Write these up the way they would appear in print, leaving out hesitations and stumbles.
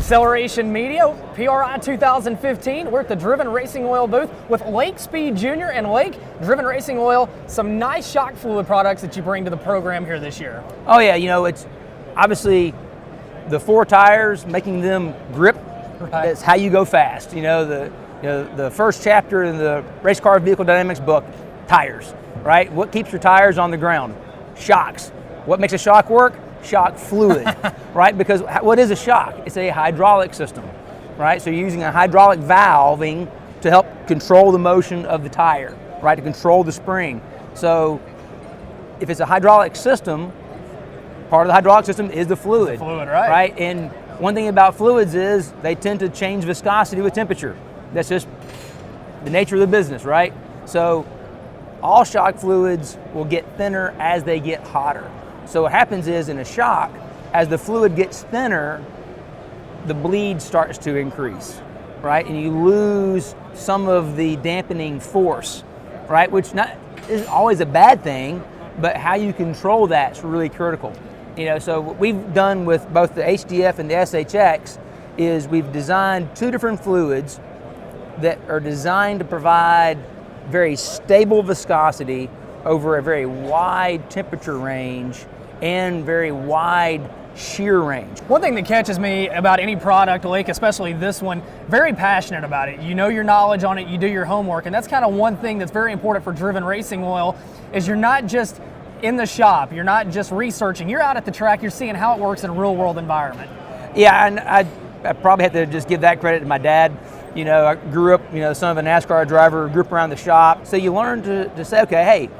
Acceleration Media, PRI 2015. We're at the Driven Racing Oil booth with Lake Speed Jr. and Lake. Driven Racing Oil, some nice shock fluid products that you bring to the program here this year. Oh yeah, it's obviously the four tires, making them grip. Right. That's how you go fast. The first chapter in the Race Car Vehicle Dynamics book, tires, right? What keeps your tires on the ground? Shocks. What makes a shock work? Shock fluid, right? Because what is a shock? It's a hydraulic system, right? So you're using a hydraulic valving to help control the motion of the tire, right? To control the spring. So if it's a hydraulic system, part of the hydraulic system is the fluid. The fluid, right? Right? And one thing about fluids is they tend to change viscosity with temperature. That's just the nature of the business, right? So all shock fluids will get thinner as they get hotter. So what happens is in a shock, as the fluid gets thinner, the bleed starts to increase, right? And you lose some of the dampening force, right? Which isn't always a bad thing, but how you control that's really critical. So what we've done with both the HDF and the SHX is we've designed two different fluids that are designed to provide very stable viscosity over a very wide temperature range and very wide shear range. One thing that catches me about any product, Lake, especially this one, very passionate about it. You know your knowledge on it, you do your homework, and that's kind of one thing that's very important for Driven Racing Oil is you're not just in the shop, you're not just researching, you're out at the track, you're seeing how it works in a real world environment. Yeah, and I probably have to just give that credit to my dad. I grew up, son of a NASCAR driver, grew up around the shop. So you learn to say, okay, hey,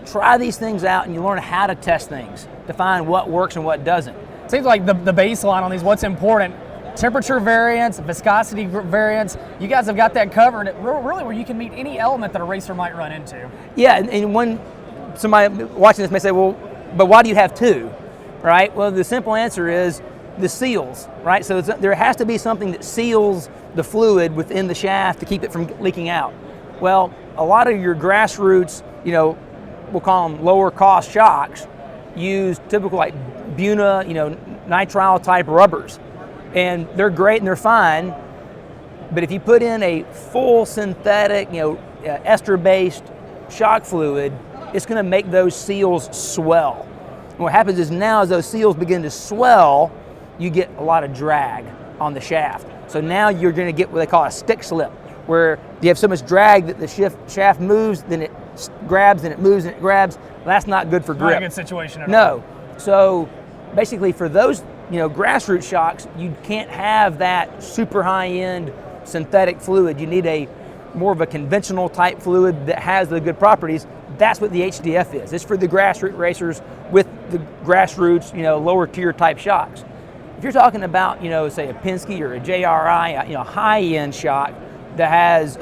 try these things out, and you learn how to test things to find what works and what doesn't. Seems like the baseline on these, what's important, temperature variance, viscosity variance, you guys have got that covered, really where you can meet any element that a racer might run into. Yeah, and when somebody watching this may say, well, but why do you have two, right? Well, the simple answer is the seals, right? So there has to be something that seals the fluid within the shaft to keep it from leaking out. Well, a lot of your grassroots, we'll call them lower cost shocks, use typical like Buna, nitrile type rubbers. And they're great and they're fine, but if you put in a full synthetic, ester-based shock fluid, it's gonna make those seals swell. And what happens is now as those seals begin to swell, you get a lot of drag on the shaft. So now you're gonna get what they call a stick slip, where you have so much drag that the shaft moves, then it grabs and it moves and it grabs. Well, that's not good for grip. Not a good situation at all. No. So basically for those grassroots shocks, you can't have that super high-end synthetic fluid. You need more of a conventional type fluid that has the good properties. That's what the HDF is. It's for the grassroots racers with the grassroots, lower tier type shocks. If you're talking about, say a Penske or a JRI, high-end shock that has,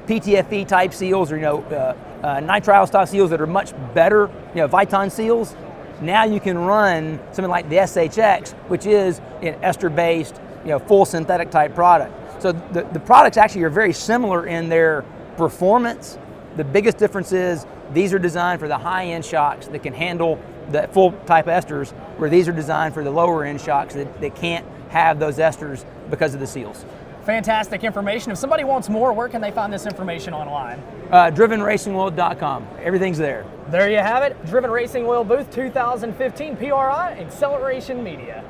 PTFE type seals or, nitrile style seals that are much better, Viton seals, now you can run something like the SHX, which is an ester-based, full synthetic type product. So the products actually are very similar in their performance. The biggest difference is these are designed for the high-end shocks that can handle the full type esters, where these are designed for the lower-end shocks that can't have those esters because of the seals. Fantastic information. If somebody wants more, where can they find this information online? DrivenRacingOil.com. Everything's there. There you have it. Driven Racing Oil booth 2015 PRI Acceleration Media.